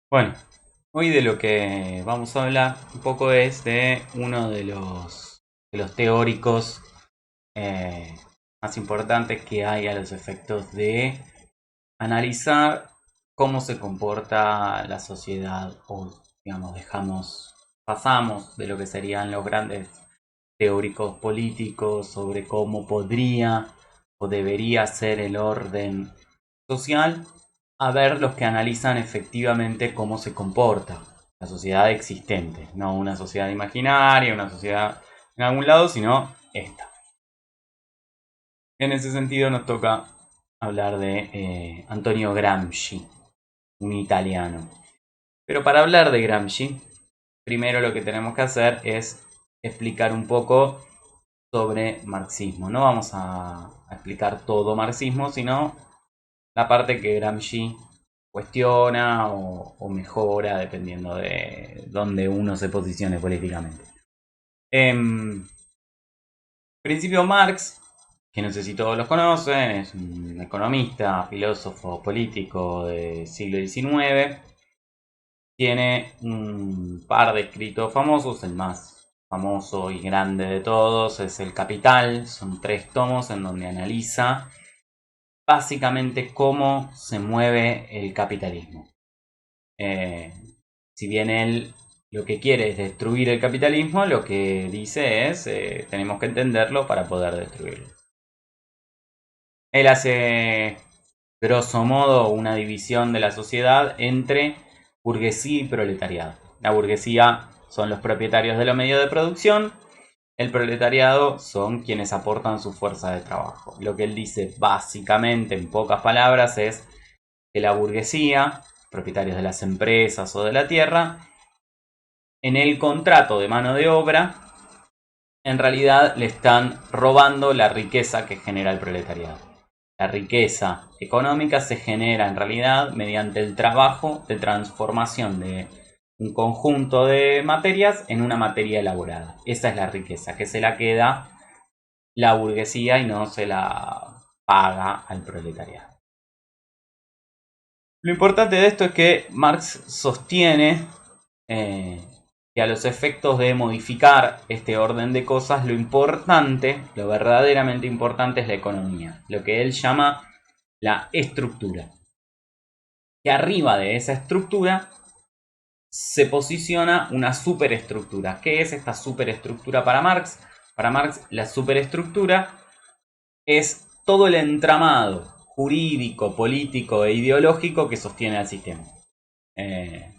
Bueno, hoy de lo que vamos a hablar un poco es de uno de los teóricos eh, más importantes que hay a los efectos de analizar cómo se comporta la sociedad o, digamos, pasamos de lo que serían los grandes teóricos políticos sobre cómo podría o debería ser el orden social, a ver los que analizan efectivamente cómo se comporta la sociedad existente, no una sociedad imaginaria, una sociedad en algún lado, sino esta. En ese sentido nos toca hablar de Antonio Gramsci, un italiano. Pero para hablar de Gramsci, primero lo que tenemos que hacer es explicar un poco sobre marxismo. No vamos a explicar todo marxismo, sino la parte que Gramsci cuestiona o mejora dependiendo de dónde uno se posicione políticamente. En principio Marx, que no sé si todos los conocen, es un economista, filósofo, político del siglo XIX. Tiene un par de escritos famosos, el más famoso y grande de todos es El Capital, son 3 tomos en donde analiza básicamente cómo se mueve el capitalismo. Eh, si bien él lo que quiere es destruir el capitalismo, lo que dice es tenemos que entenderlo para poder destruirlo. Él hace grosso modo una división de la sociedad entre burguesía y proletariado. La burguesía son los propietarios de los medios de producción, el proletariado son quienes aportan su fuerza de trabajo. Lo que él dice básicamente en pocas palabras es que la burguesía, propietarios de las empresas o de la tierra, en el contrato de mano de obra, en realidad le están robando la riqueza que genera el proletariado. La riqueza económica se genera en realidad mediante el trabajo de transformación de un conjunto de materias en una materia elaborada. Esa es la riqueza, que se la queda la burguesía y no se la paga al proletariado. Lo importante de esto es que Marx sostiene eh, que a los efectos de modificar este orden de cosas, lo importante, lo verdaderamente importante es la economía, lo que él llama la estructura. Que arriba de esa estructura se posiciona una superestructura. ¿Qué es esta superestructura para Marx? Para Marx, la superestructura es todo el entramado jurídico, político e ideológico que sostiene al sistema. Eh,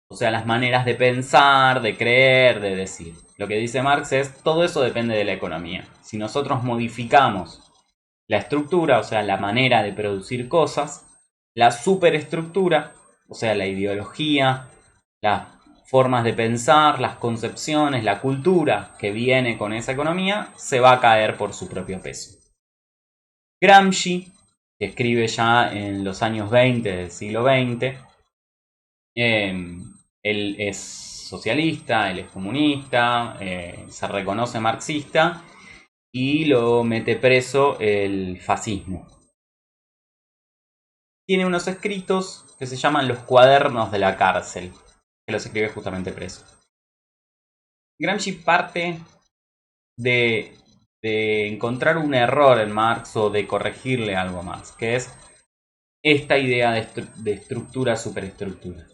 O sea, las maneras de pensar, de creer, de decir. Lo que dice Marx es, todo eso depende de la economía. Si nosotros modificamos la estructura, o sea, la manera de producir cosas, la superestructura, o sea, la ideología, las formas de pensar, las concepciones, la cultura que viene con esa economía, se va a caer por su propio peso. Gramsci, que escribe ya en los años 20 del siglo XX, él es socialista, él es comunista, se reconoce marxista y lo mete preso el fascismo. Tiene unos escritos que se llaman los cuadernos de la cárcel, que los escribe justamente preso. Gramsci parte de, de encontrar un error en Marx o de corregirle algo a Marx, que es esta idea de estructura superestructura.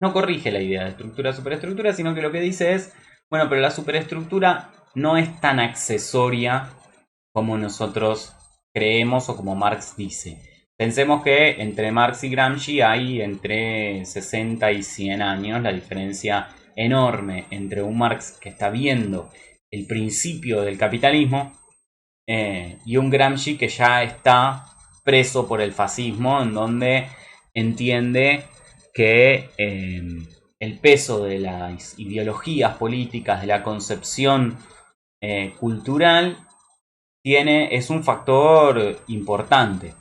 No corrige la idea de estructura superestructura, sino que lo que dice es, bueno, pero la superestructura no es tan accesoria como nosotros creemos o como Marx dice. Pensemos que entre Marx y Gramsci hay entre 60 y 100 años, la diferencia enorme entre un Marx que está viendo el principio del capitalismo y un Gramsci que ya está preso por el fascismo, en donde entiende que el peso de las ideologías políticas, de la concepción cultural, es un factor importante.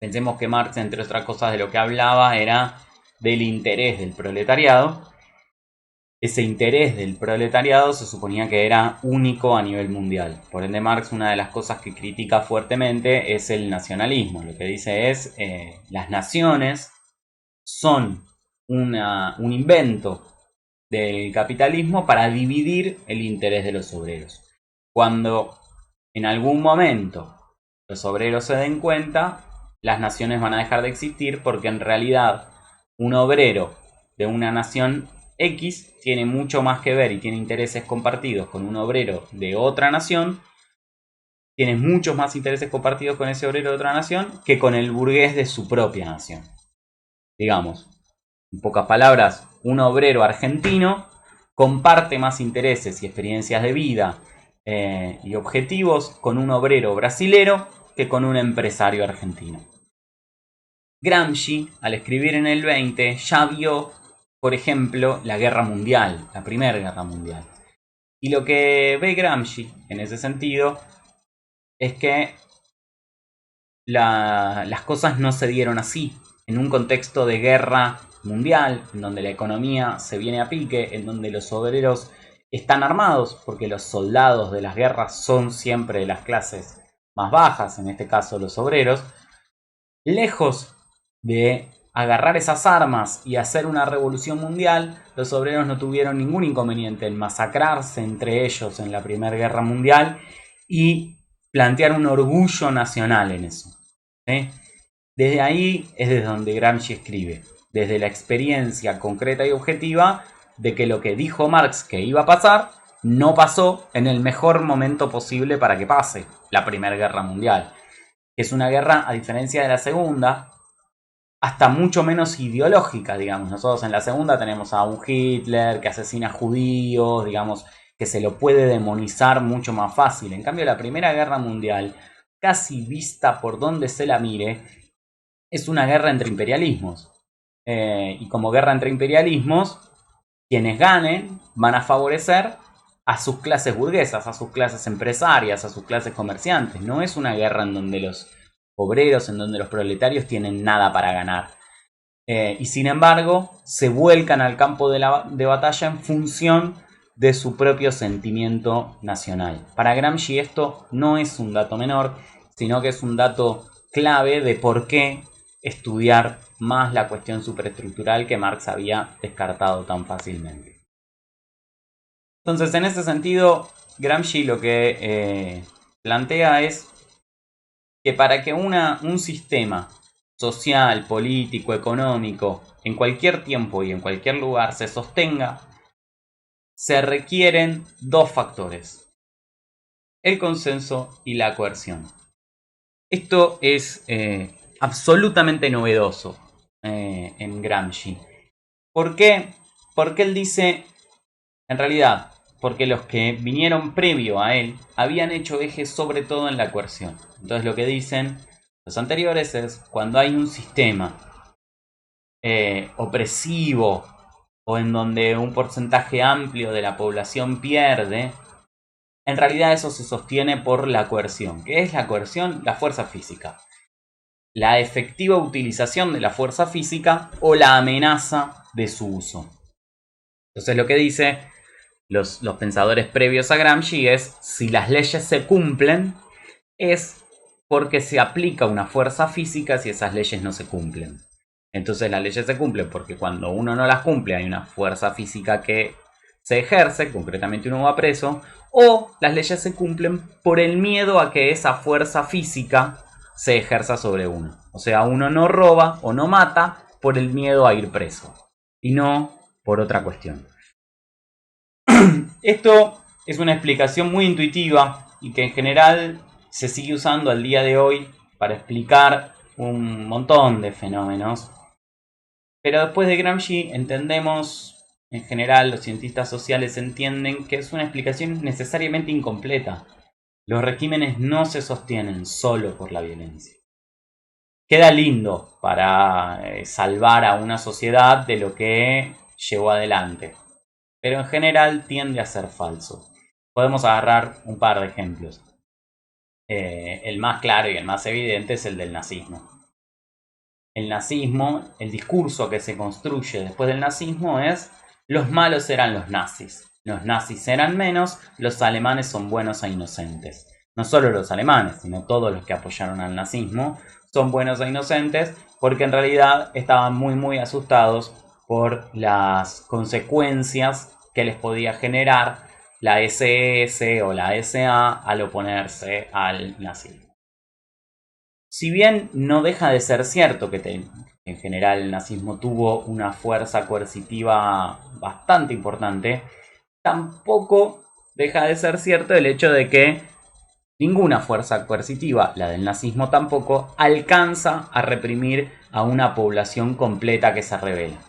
Pensemos que Marx, entre otras cosas, de lo que hablaba era del interés del proletariado. Ese interés del proletariado se suponía que era único a nivel mundial. Por ende, Marx, una de las cosas que critica fuertemente es el nacionalismo. Lo que dice es las naciones son un invento del capitalismo para dividir el interés de los obreros. Cuando en algún momento los obreros se den cuenta, las naciones van a dejar de existir, porque en realidad un obrero de una nación X tiene mucho más que ver y tiene intereses compartidos con un obrero de otra nación, tiene muchos más intereses compartidos con ese obrero de otra nación que con el burgués de su propia nación. Digamos, en pocas palabras, un obrero argentino comparte más intereses y experiencias de vida y objetivos con un obrero brasilero que con un empresario argentino. Gramsci, al escribir en el 20, ya vio, por ejemplo, la guerra mundial, la primera guerra mundial. Y lo que ve Gramsci en ese sentido es que las cosas no se dieron así. En un contexto de guerra mundial, en donde la economía se viene a pique, en donde los obreros están armados, porque los soldados de las guerras son siempre de las clases más bajas, en este caso los obreros, lejos de agarrar esas armas y hacer una revolución mundial, los obreros no tuvieron ningún inconveniente en masacrarse entre ellos en la Primera Guerra Mundial y plantear un orgullo nacional en eso. ¿Sí? Desde ahí es desde donde Gramsci escribe, desde la experiencia concreta y objetiva de que lo que dijo Marx que iba a pasar, no pasó en el mejor momento posible para que pase, la Primera Guerra Mundial. Es una guerra, a diferencia de la Segunda, hasta mucho menos ideológica, digamos. Nosotros en la Segunda tenemos a un Hitler que asesina judíos, digamos, que se lo puede demonizar mucho más fácil. En cambio, la Primera Guerra Mundial, casi vista por donde se la mire, es una guerra entre imperialismos. Y como guerra entre imperialismos, quienes ganen van a favorecer a sus clases burguesas, a sus clases empresarias, a sus clases comerciantes. No es una guerra en donde los obreros, en donde los proletarios tienen nada para ganar. Y sin embargo, se vuelcan al campo de batalla en función de su propio sentimiento nacional. Para Gramsci esto no es un dato menor, sino que es un dato clave de por qué estudiar más la cuestión superestructural que Marx había descartado tan fácilmente. Entonces, en ese sentido, Gramsci lo que plantea es que para que un sistema social, político, económico, en cualquier tiempo y en cualquier lugar se sostenga, se requieren dos factores: el consenso y la coerción. Esto es absolutamente novedoso en Gramsci. ¿Por qué? Porque él dice, en realidad, porque los que vinieron previo a él habían hecho eje sobre todo en la coerción. Entonces lo que dicen los anteriores es, cuando hay un sistema opresivo o en donde un porcentaje amplio de la población pierde, en realidad eso se sostiene por la coerción. ¿Qué es la coerción? La fuerza física. La efectiva utilización de la fuerza física o la amenaza de su uso. Entonces lo que dice los pensadores previos a Gramsci es, si las leyes se cumplen, es porque se aplica una fuerza física si esas leyes no se cumplen. Entonces las leyes se cumplen porque cuando uno no las cumple hay una fuerza física que se ejerce, concretamente uno va preso, o las leyes se cumplen por el miedo a que esa fuerza física se ejerza sobre uno. O sea, uno no roba o no mata por el miedo a ir preso y no por otra cuestión. Esto es una explicación muy intuitiva y que en general se sigue usando al día de hoy para explicar un montón de fenómenos. Pero después de Gramsci entendemos, en general los cientistas sociales entienden que es una explicación necesariamente incompleta. Los regímenes no se sostienen solo por la violencia. Queda lindo para salvar a una sociedad de lo que llevó adelante, pero en general tiende a ser falso. Podemos agarrar un par de ejemplos. El más claro y el más evidente es el del nazismo. El nazismo, el discurso que se construye después del nazismo es: los malos eran los nazis eran menos, los alemanes son buenos e inocentes. No solo los alemanes, sino todos los que apoyaron al nazismo son buenos e inocentes, porque en realidad estaban muy asustados por las consecuencias que les podía generar la SS o la SA al oponerse al nazismo. Si bien no deja de ser cierto que en general el nazismo tuvo una fuerza coercitiva bastante importante, tampoco deja de ser cierto el hecho de que ninguna fuerza coercitiva, la del nazismo tampoco, alcanza a reprimir a una población completa que se rebela.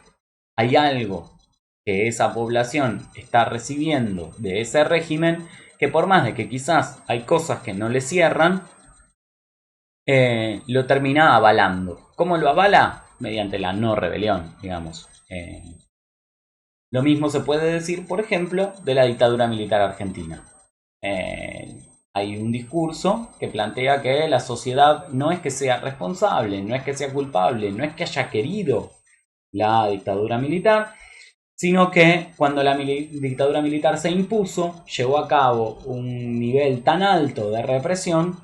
Hay algo que esa población está recibiendo de ese régimen que por más de que quizás hay cosas que no le cierran, lo termina avalando. ¿Cómo lo avala? Mediante la no rebelión, digamos. Lo mismo se puede decir, por ejemplo, de la dictadura militar argentina. Hay un discurso que plantea que la sociedad no es que sea responsable, no es que sea culpable, no es que haya querido la dictadura militar, sino que cuando la dictadura militar se impuso, llevó a cabo un nivel tan alto de represión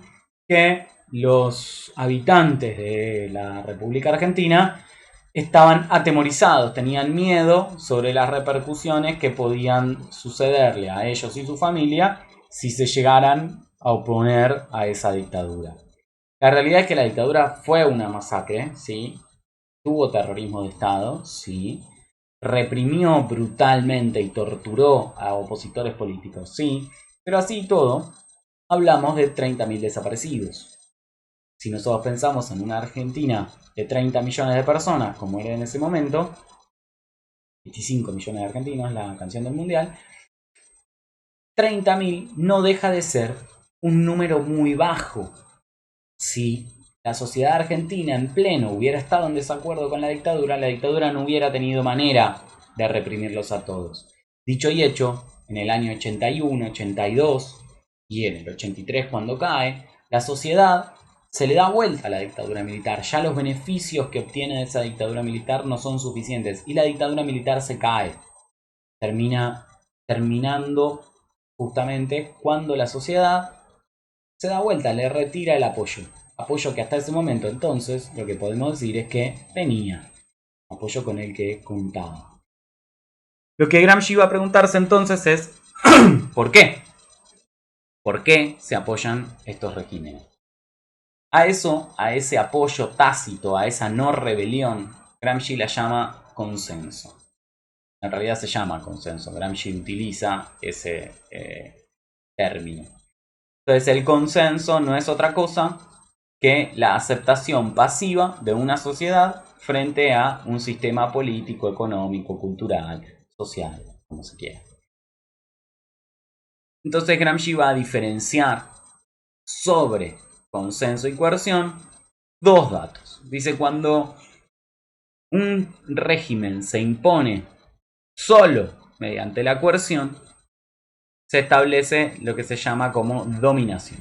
que los habitantes de la República Argentina estaban atemorizados, tenían miedo sobre las repercusiones que podían sucederle a ellos y su familia si se llegaran a oponer a esa dictadura. La realidad es que la dictadura fue una masacre, ¿sí? Tuvo terrorismo de Estado, sí. Reprimió brutalmente y torturó a opositores políticos, sí. Pero así y todo, hablamos de 30.000 desaparecidos. Si nosotros pensamos en una Argentina de 30 millones de personas, como era en ese momento, 25 millones de argentinos, la canción del mundial, 30.000 no deja de ser un número muy bajo. Si la sociedad argentina en pleno hubiera estado en desacuerdo con la dictadura no hubiera tenido manera de reprimirlos a todos. Dicho y hecho, en el año 81, 82 y en el 83 cuando cae, la sociedad se le da vuelta a la dictadura militar. Ya los beneficios que obtiene de esa dictadura militar no son suficientes y la dictadura militar se cae. Terminando justamente cuando la sociedad se da vuelta, le retira el apoyo. Apoyo que hasta ese momento entonces lo que podemos decir es que tenía. Apoyo con el que contaba. Lo que Gramsci va a preguntarse entonces es ¿por qué? ¿Por qué se apoyan estos regímenes? A eso, a ese apoyo tácito, a esa no rebelión, Gramsci la llama consenso. En realidad se llama consenso. Gramsci utiliza ese término. Entonces el consenso no es otra cosa que la aceptación pasiva de una sociedad frente a un sistema político, económico, cultural, social, como se quiera. Entonces Gramsci va a diferenciar sobre consenso y coerción dos datos. Dice, cuando un régimen se impone solo mediante la coerción, se establece lo que se llama como dominación.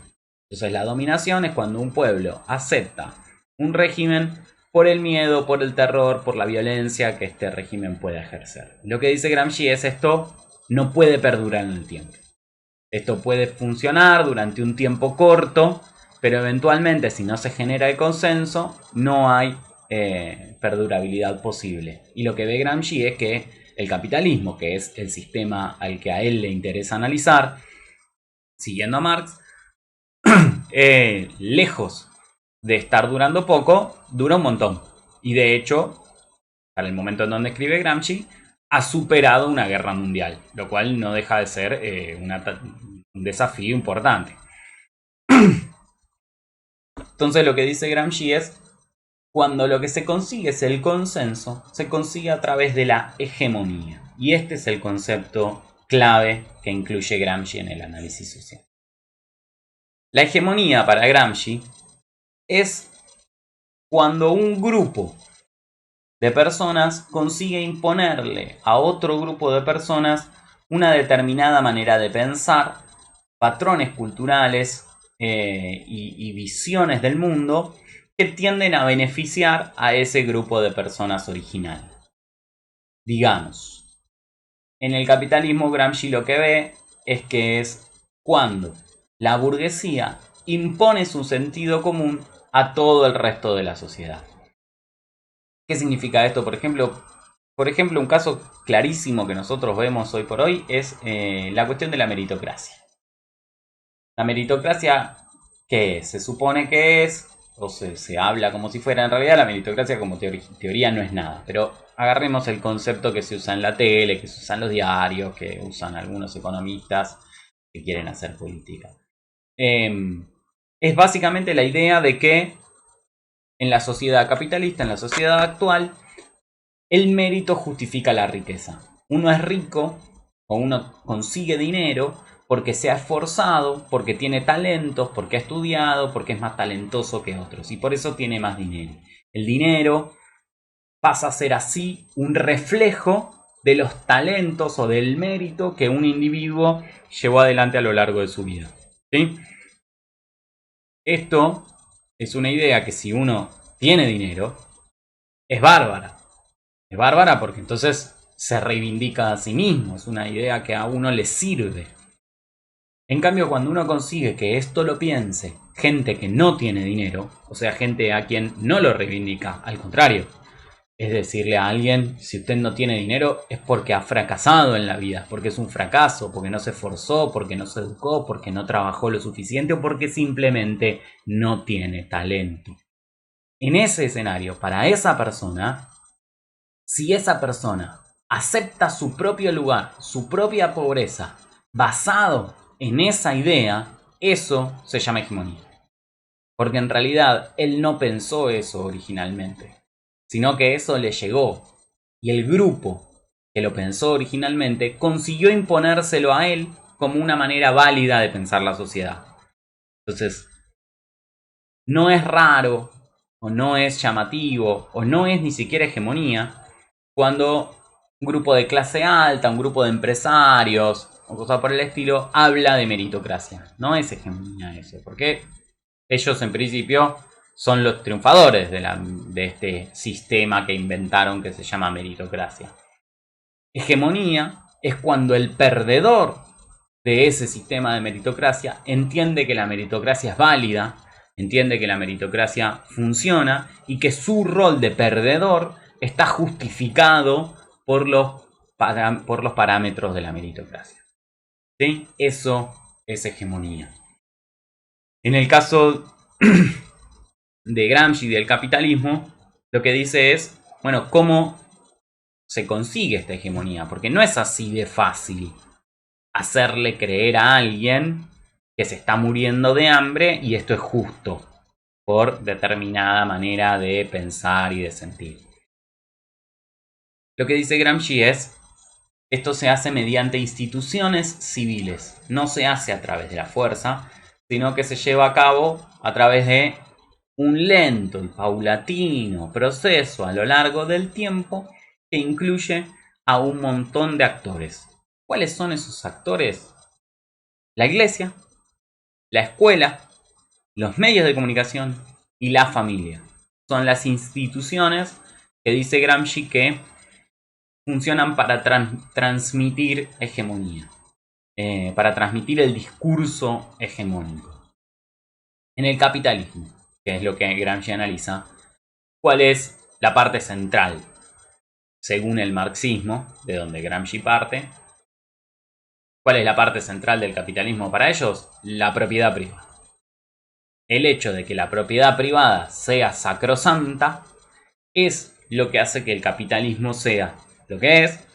Entonces la dominación es cuando un pueblo acepta un régimen por el miedo, por el terror, por la violencia que este régimen puede ejercer. Lo que dice Gramsci es esto no puede perdurar en el tiempo. Esto puede funcionar durante un tiempo corto, pero eventualmente si no se genera el consenso no hay perdurabilidad posible. Y lo que ve Gramsci es que el capitalismo, que es el sistema al que a él le interesa analizar, siguiendo a Marx, lejos de estar durando poco, dura un montón. Y de hecho, para el momento en donde escribe Gramsci, ha superado una guerra mundial, lo cual no deja de ser un desafío importante. Entonces lo que dice Gramsci es, cuando lo que se consigue es el consenso, se consigue a través de la hegemonía. Y este es el concepto clave que incluye Gramsci en el análisis social. La hegemonía para Gramsci es cuando un grupo de personas consigue imponerle a otro grupo de personas una determinada manera de pensar, patrones culturales y visiones del mundo que tienden a beneficiar a ese grupo de personas original. Digamos, en el capitalismo Gramsci lo que ve es que es cuando la burguesía impone su sentido común a todo el resto de la sociedad. ¿Qué significa esto? Por ejemplo, por ejemplo, un caso clarísimo que nosotros vemos hoy por hoy es la cuestión de la meritocracia. La meritocracia, ¿qué es? Se supone que es, o se habla como si fuera, en realidad la meritocracia como teoría no es nada, pero agarremos el concepto que se usa en la tele, que se usa en los diarios, que usan algunos economistas que quieren hacer política. Es básicamente la idea de que en la sociedad capitalista, en la sociedad actual, el mérito justifica la riqueza. Uno es rico o uno consigue dinero porque se ha esforzado, porque tiene talentos, porque ha estudiado, porque es más talentoso que otros y por eso tiene más dinero. El dinero pasa a ser así un reflejo de los talentos o del mérito que un individuo llevó adelante a lo largo de su vida. ¿Sí? Esto es una idea que si uno tiene dinero, es bárbara. Es bárbara porque entonces se reivindica a sí mismo, es una idea que a uno le sirve. En cambio, cuando uno consigue que esto lo piense gente que no tiene dinero, o sea, gente a quien no lo reivindica, al contrario, es decirle a alguien, si usted no tiene dinero es porque ha fracasado en la vida, porque es un fracaso, porque no se esforzó, porque no se educó, porque no trabajó lo suficiente o porque simplemente no tiene talento. En ese escenario, para esa persona, si esa persona acepta su propio lugar, su propia pobreza, basado en esa idea, eso se llama hegemonía. Porque en realidad él no pensó eso originalmente, sino que eso le llegó. Y el grupo que lo pensó originalmente consiguió imponérselo a él como una manera válida de pensar la sociedad. Entonces, no es raro, o no es llamativo, o no es ni siquiera hegemonía, cuando un grupo de clase alta, un grupo de empresarios o cosas por el estilo habla de meritocracia. No es hegemonía eso, porque ellos en principio son los triunfadores de este sistema que inventaron que se llama meritocracia. Hegemonía es cuando el perdedor de ese sistema de meritocracia entiende que la meritocracia es válida, entiende que la meritocracia funciona y que su rol de perdedor está justificado por los parámetros de la meritocracia. ¿Sí? Eso es hegemonía. En el caso de Gramsci y del capitalismo, lo que dice es, bueno, ¿cómo se consigue esta hegemonía? Porque no es así de fácil hacerle creer a alguien que se está muriendo de hambre y esto es justo por determinada manera de pensar y de sentir. Lo que dice Gramsci es, esto se hace mediante instituciones civiles, no se hace a través de la fuerza, sino que se lleva a cabo a través de un lento y paulatino proceso a lo largo del tiempo que incluye a un montón de actores. ¿Cuáles son esos actores? La iglesia, la escuela, los medios de comunicación y la familia. Son las instituciones que dice Gramsci que funcionan para transmitir hegemonía, para transmitir el discurso hegemónico. En el capitalismo, que es lo que Gramsci analiza, ¿cuál es la parte central? Según el marxismo, de donde Gramsci parte, ¿cuál es la parte central del capitalismo para ellos? La propiedad privada. El hecho de que la propiedad privada sea sacrosanta es lo que hace que el capitalismo sea lo que es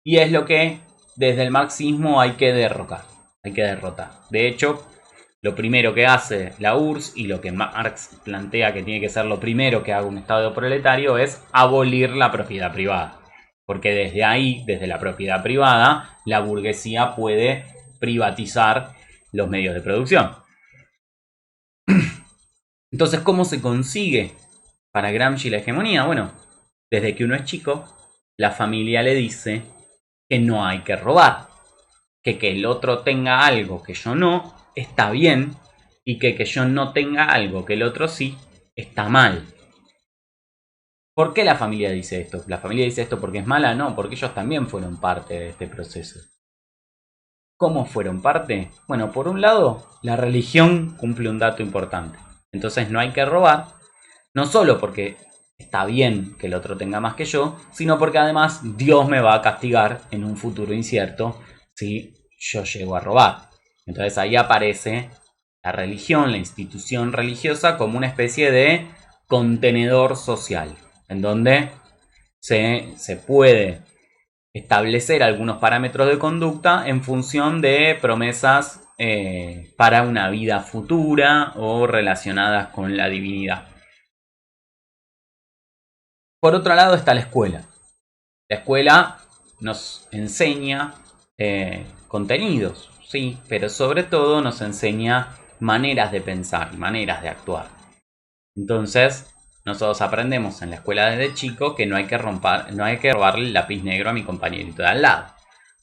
y es lo que desde el marxismo hay que derrocar, hay que derrotar. De hecho, lo primero que hace la URSS y lo que Marx plantea que tiene que ser lo primero que haga un Estado proletario es abolir la propiedad privada. Porque desde ahí, desde la propiedad privada, la burguesía puede privatizar los medios de producción. Entonces, ¿cómo se consigue para Gramsci la hegemonía? Bueno, desde que uno es chico, la familia le dice que no hay que robar, que el otro tenga algo que yo no, está bien, y que yo no tenga algo que el otro sí, está mal. ¿Por qué la familia dice esto? ¿La familia dice esto porque es mala? No, porque ellos también fueron parte de este proceso. ¿Cómo fueron parte? Bueno, por un lado, la religión cumple un dato importante. Entonces no hay que robar, no solo porque está bien que el otro tenga más que yo, sino porque además Dios me va a castigar en un futuro incierto si yo llego a robar. Entonces ahí aparece la religión, la institución religiosa, como una especie de contenedor social, en donde se puede establecer algunos parámetros de conducta en función de promesas para una vida futura o relacionadas con la divinidad. Por otro lado está la escuela. La escuela nos enseña contenidos, sí, pero sobre todo nos enseña maneras de pensar y maneras de actuar. Entonces, nosotros aprendemos en la escuela desde chico que no hay que robarle el lápiz negro a mi compañerito de al lado,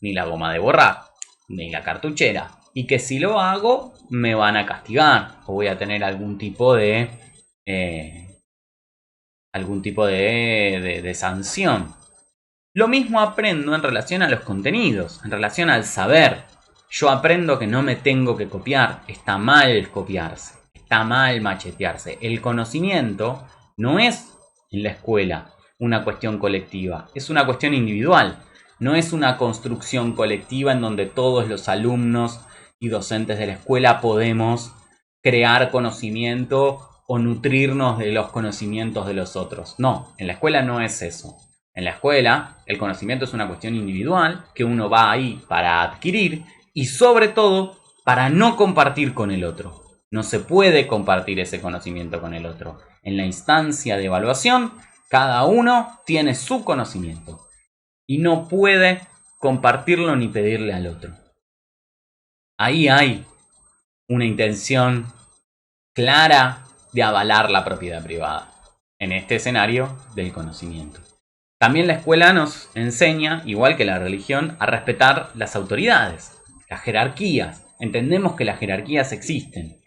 ni la goma de borrar, ni la cartuchera, y que si lo hago me van a castigar o voy a tener eh, algún tipo de sanción. Lo mismo aprendo en relación a los contenidos, en relación al saber. Yo aprendo que no me tengo que copiar, está mal copiarse, está mal machetearse. El conocimiento no es en la escuela una cuestión colectiva, es una cuestión individual. No es una construcción colectiva en donde todos los alumnos y docentes de la escuela podemos crear conocimiento o nutrirnos de los conocimientos de los otros. No, en la escuela no es eso. En la escuela, el conocimiento es una cuestión individual que uno va ahí para adquirir y sobre todo para no compartir con el otro. No se puede compartir ese conocimiento con el otro. En la instancia de evaluación, cada uno tiene su conocimiento y no puede compartirlo ni pedirle al otro. Ahí hay una intención clara de avalar la propiedad privada en este escenario del conocimiento. También la escuela nos enseña, igual que la religión, a respetar las autoridades, las jerarquías. Entendemos que las jerarquías existen.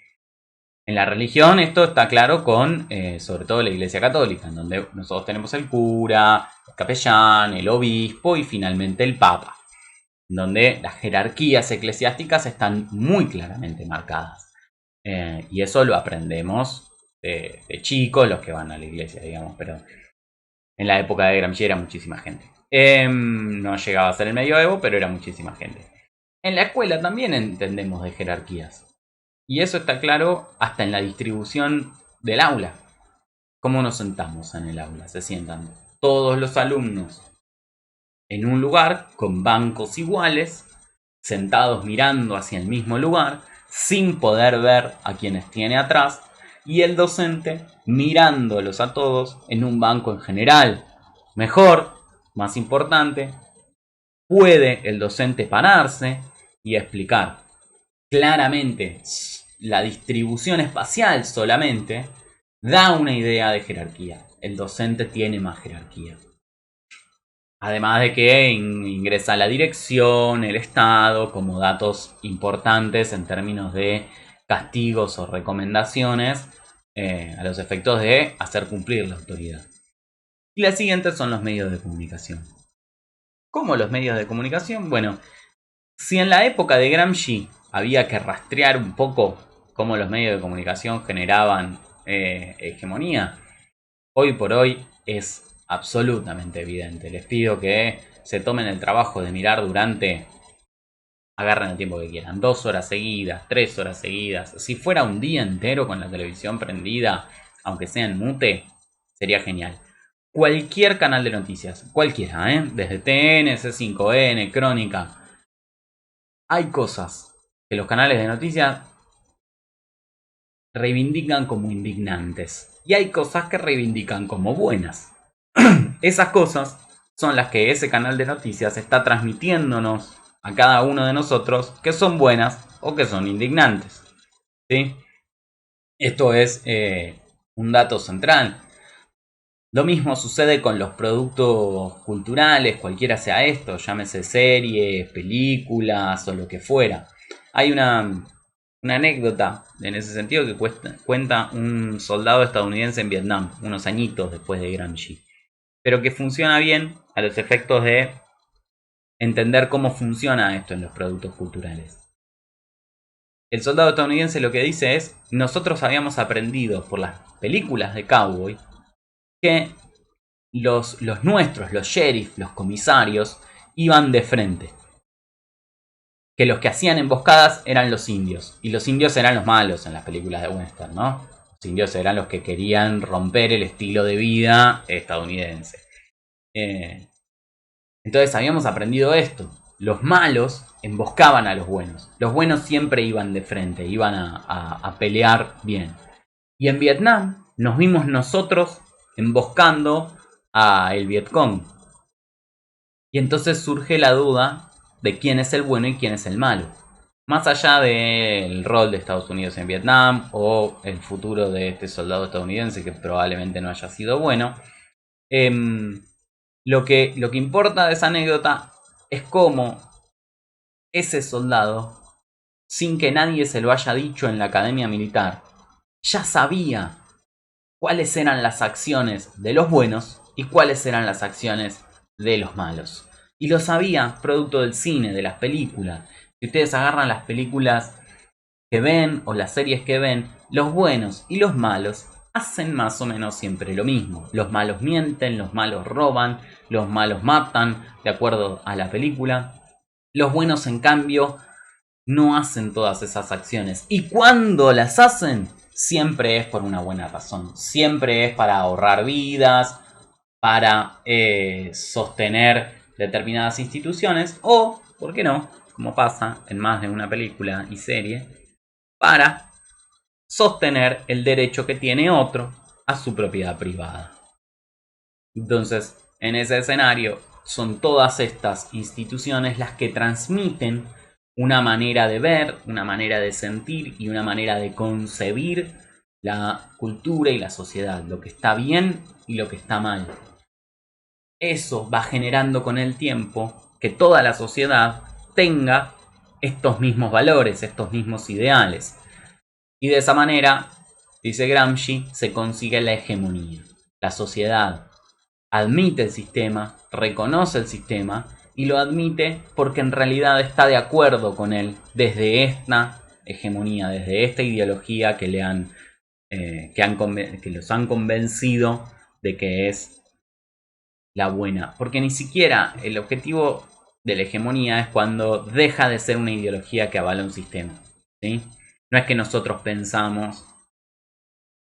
En la religión esto está claro con, sobre todo la Iglesia Católica, en donde nosotros tenemos el cura, el capellán, el obispo y finalmente el papa, en donde las jerarquías eclesiásticas están muy claramente marcadas. Y eso lo aprendemos de chicos, los que van a la iglesia, digamos, pero en la época de Gramsci era muchísima gente. No llegaba a ser el medioevo, pero era muchísima gente. En la escuela también entendemos de jerarquías. Y eso está claro hasta en la distribución del aula. ¿Cómo nos sentamos en el aula? Se sientan todos los alumnos en un lugar con bancos iguales, sentados mirando hacia el mismo lugar, sin poder ver a quienes tiene atrás, y el docente mirándolos a todos en un banco en general. Mejor, más importante, puede el docente pararse y explicar claramente la distribución espacial solamente, da una idea de jerarquía. El docente tiene más jerarquía. Además de que ingresa la dirección, el Estado, como datos importantes en términos de castigos o recomendaciones a los efectos de hacer cumplir la autoridad. Y las siguientes son los medios de comunicación. ¿Cómo los medios de comunicación? Bueno, si en la época de Gramsci había que rastrear un poco cómo los medios de comunicación generaban hegemonía, hoy por hoy es absolutamente evidente. Les pido que se tomen el trabajo de mirar agarren el tiempo que quieran, 2 horas seguidas, 3 horas seguidas. Si fuera un día entero con la televisión prendida, aunque sea en mute, sería genial. Cualquier canal de noticias, cualquiera, desde TN, C5N, Crónica. Hay cosas que los canales de noticias reivindican como indignantes y hay cosas que reivindican como buenas. Esas cosas son las que ese canal de noticias está transmitiéndonos a cada uno de nosotros, que son buenas o que son indignantes. ¿Sí? Esto es un dato central. Lo mismo sucede con los productos culturales, cualquiera sea esto, llámese series, películas o lo que fuera. Hay una anécdota en ese sentido que cuenta un soldado estadounidense en Vietnam, unos añitos después de Gramsci, pero que funciona bien a los efectos de entender cómo funciona esto en los productos culturales. El soldado estadounidense lo que dice es: nosotros habíamos aprendido por las películas de cowboy que los nuestros, los sheriff, los comisarios, iban de frente. Que los que hacían emboscadas eran los indios. Y los indios eran los malos en las películas de western, ¿no? Los indios eran los que querían romper el estilo de vida estadounidense. Entonces habíamos aprendido esto. Los malos emboscaban a los buenos. Los buenos siempre iban de frente, iban a pelear bien. Y en Vietnam nos vimos nosotros emboscando a el Vietcong. Y entonces surge la duda de quién es el bueno y quién es el malo. Más allá del rol de Estados Unidos en Vietnam o el futuro de este soldado estadounidense que probablemente no haya sido bueno, lo que importa de esa anécdota es cómo ese soldado, sin que nadie se lo haya dicho en la academia militar, ya sabía cuáles eran las acciones de los buenos y cuáles eran las acciones de los malos. Y lo sabía producto del cine, de las películas. Si ustedes agarran las películas que ven o las series que ven, los buenos y los malos hacen más o menos siempre lo mismo. Los malos mienten, los malos roban, los malos matan, de acuerdo a la película. Los buenos, en cambio, no hacen todas esas acciones. Y cuando las hacen, siempre es por una buena razón. Siempre es para ahorrar vidas, para sostener determinadas instituciones o, ¿por qué no?, como pasa en más de una película y serie, para sostener el derecho que tiene otro a su propiedad privada. Entonces, en ese escenario, son todas estas instituciones las que transmiten una manera de ver, una manera de sentir y una manera de concebir la cultura y la sociedad, lo que está bien y lo que está mal. Eso va generando con el tiempo que toda la sociedad tenga estos mismos valores, estos mismos ideales. Y de esa manera, dice Gramsci, se consigue la hegemonía. La sociedad admite el sistema, reconoce el sistema y lo admite porque en realidad está de acuerdo con él desde esta hegemonía, desde esta ideología que que los han convencido de que es la buena. Porque ni siquiera el objetivo de la hegemonía es cuando deja de ser una ideología que avala un sistema, ¿sí? No es que nosotros pensamos,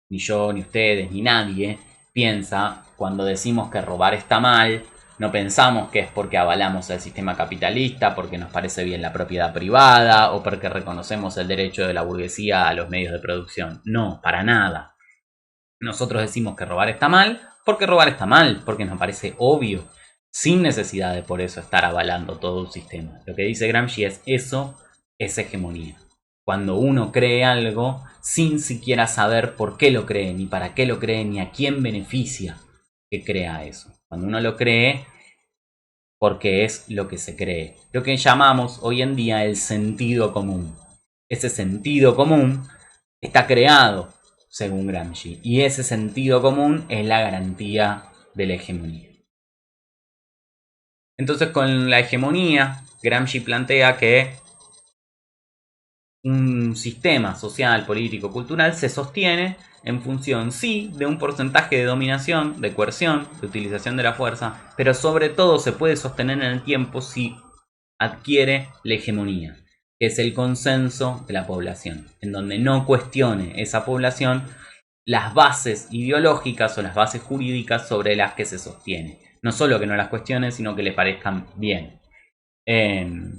ni yo, ni ustedes, ni nadie piensa cuando decimos que robar está mal, no pensamos que es porque avalamos el sistema capitalista, porque nos parece bien la propiedad privada o porque reconocemos el derecho de la burguesía a los medios de producción. No, para nada. Nosotros decimos que robar está mal porque robar está mal, porque nos parece obvio, sin necesidad de por eso estar avalando todo un sistema. Lo que dice Gramsci es eso es hegemonía. Cuando uno cree algo sin siquiera saber por qué lo cree, ni para qué lo cree, ni a quién beneficia que crea eso. Cuando uno lo cree porque es lo que se cree. Lo que llamamos hoy en día el sentido común. Ese sentido común está creado según Gramsci y ese sentido común es la garantía de la hegemonía. Entonces, con la hegemonía, Gramsci plantea que un sistema social, político, cultural se sostiene en función, sí, de un porcentaje de dominación, de coerción, de utilización de la fuerza, pero sobre todo se puede sostener en el tiempo si adquiere la hegemonía, que es el consenso de la población, en donde no cuestione esa población las bases ideológicas o las bases jurídicas sobre las que se sostiene. No solo que no las cuestione, sino que le parezcan bien. ¿Qué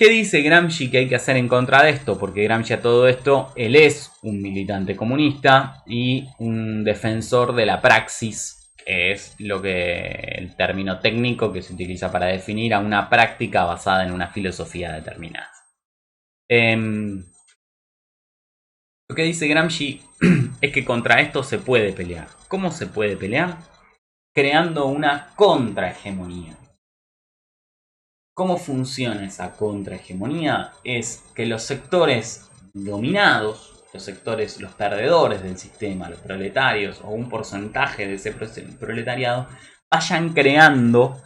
dice Gramsci que hay que hacer en contra de esto? Porque Gramsci a todo esto, él es un militante comunista y un defensor de la praxis, que es el término técnico que se utiliza para definir a una práctica basada en una filosofía determinada. Lo que dice Gramsci es que contra esto se puede pelear. ¿Cómo se puede pelear? Creando una contrahegemonía. ¿Cómo funciona esa contrahegemonía? Es que los sectores dominados, los perdedores del sistema, los proletarios o un porcentaje de ese proletariado, vayan creando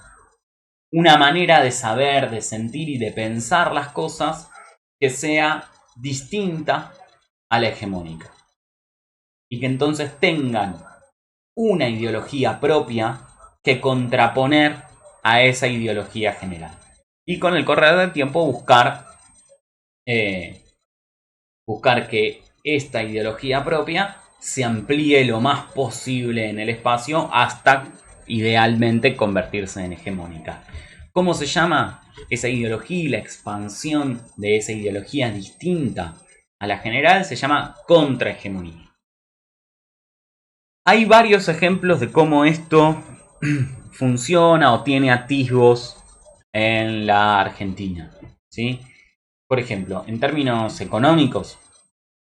una manera de saber, de sentir y de pensar las cosas que sea distinta a la hegemónica. Y que entonces tengan una ideología propia que contraponer a esa ideología general. Y con el correr del tiempo buscar que esta ideología propia se amplíe lo más posible en el espacio hasta idealmente convertirse en hegemónica. ¿Cómo se llama esa ideología y la expansión de esa ideología distinta a la general? Se llama contrahegemonía. Hay varios ejemplos de cómo esto funciona o tiene atisbos en la Argentina, ¿sí? Por ejemplo, en términos económicos,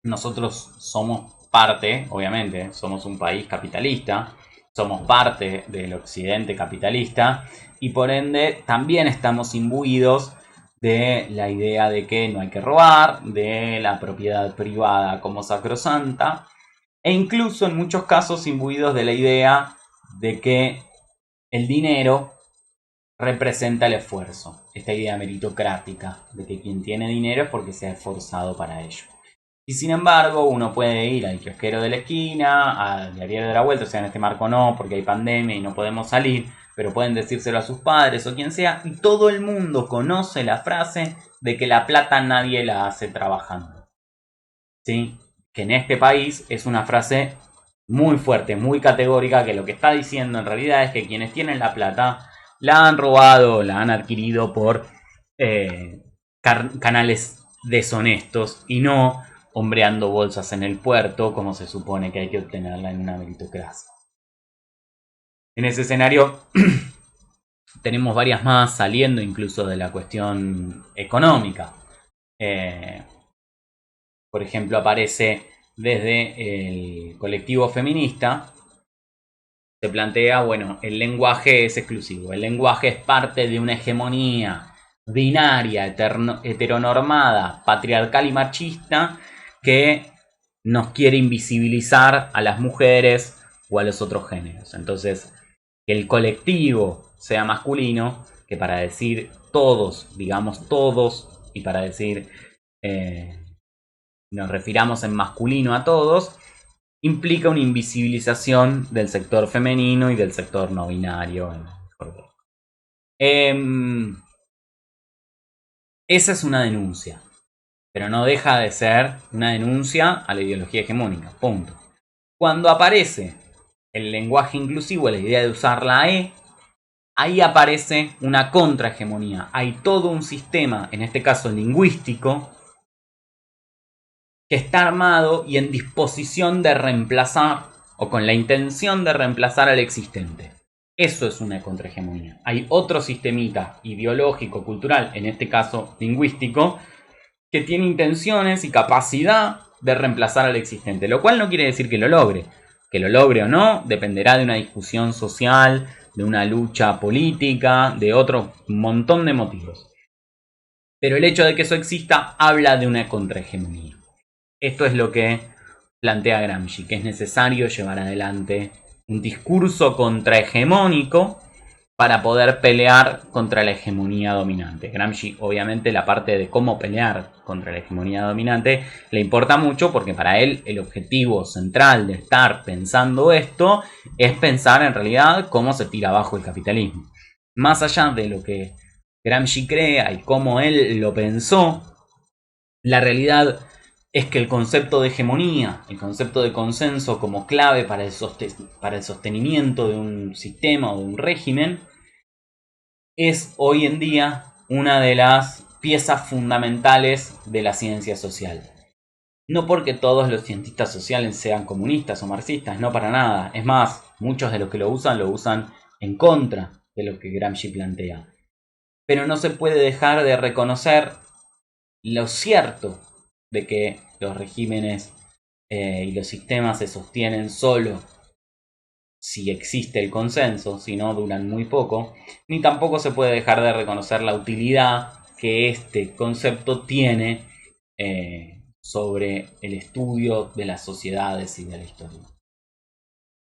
nosotros somos parte, obviamente, somos un país capitalista, somos parte del occidente capitalista y por ende también estamos imbuidos de la idea de que no hay que robar, de la propiedad privada como sacrosanta e incluso en muchos casos imbuidos de la idea de que el dinero representa el esfuerzo, esta idea meritocrática de que quien tiene dinero es porque se ha esforzado para ello. Y sin embargo, uno puede ir al kiosquero de la esquina, al diario de la vuelta, o sea, en este marco no, porque hay pandemia y no podemos salir, pero pueden decírselo a sus padres o quien sea, y todo el mundo conoce la frase de que la plata nadie la hace trabajando. ¿Sí? Que en este país es una frase muy fuerte, muy categórica, que lo que está diciendo en realidad es que quienes tienen la plata la han robado, la han adquirido por canales deshonestos y no hombreando bolsas en el puerto como se supone que hay que obtenerla en una meritocracia. En ese escenario tenemos varias más saliendo incluso de la cuestión económica. Por ejemplo, aparece desde el colectivo feminista, se plantea, bueno, el lenguaje es exclusivo, el lenguaje es parte de una hegemonía binaria, heteronormada, patriarcal y machista que nos quiere invisibilizar a las mujeres o a los otros géneros. Entonces, que el colectivo sea masculino, que para decir todos, digamos todos, y para decir nos refiramos en masculino a todos, implica una invisibilización del sector femenino y del sector no binario. Esa es una denuncia, pero no deja de ser una denuncia a la ideología hegemónica. Punto. Cuando aparece el lenguaje inclusivo, la idea de usar la E, ahí aparece una contrahegemonía. Hay todo un sistema, en este caso lingüístico, que está armado y en disposición de reemplazar o con la intención de reemplazar al existente. Eso es una contrahegemonía. Hay otro sistemita ideológico, cultural, en este caso lingüístico, que tiene intenciones y capacidad de reemplazar al existente, lo cual no quiere decir que lo logre. Que lo logre o no dependerá de una discusión social, de una lucha política, de otro montón de motivos. Pero el hecho de que eso exista habla de una contrahegemonía. Esto es lo que plantea Gramsci, que es necesario llevar adelante un discurso contrahegemónico para poder pelear contra la hegemonía dominante. Gramsci, obviamente, la parte de cómo pelear contra la hegemonía dominante le importa mucho porque para él el objetivo central de estar pensando esto es pensar en realidad cómo se tira abajo el capitalismo. Más allá de lo que Gramsci crea y cómo él lo pensó, la realidad es que el concepto de hegemonía, el concepto de consenso como clave para el sostenimiento de un sistema o de un régimen, es hoy en día una de las piezas fundamentales de la ciencia social. No porque todos los cientistas sociales sean comunistas o marxistas, no para nada. Es más, muchos de los que lo usan en contra de lo que Gramsci plantea. Pero no se puede dejar de reconocer lo cierto de que los regímenes y los sistemas se sostienen solo si existe el consenso, si no duran muy poco, ni tampoco se puede dejar de reconocer la utilidad que este concepto tiene sobre el estudio de las sociedades y de la historia.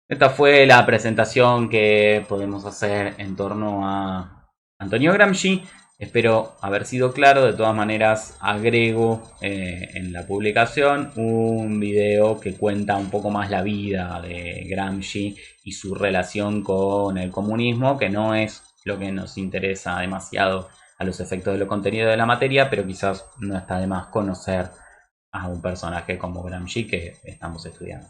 Esta fue la presentación que podemos hacer en torno a Antonio Gramsci. Espero haber sido claro. De todas maneras, agrego en la publicación un video que cuenta un poco más la vida de Gramsci y su relación con el comunismo, que no es lo que nos interesa demasiado a los efectos de lo contenido de la materia, pero quizás no está de más conocer a un personaje como Gramsci que estamos estudiando.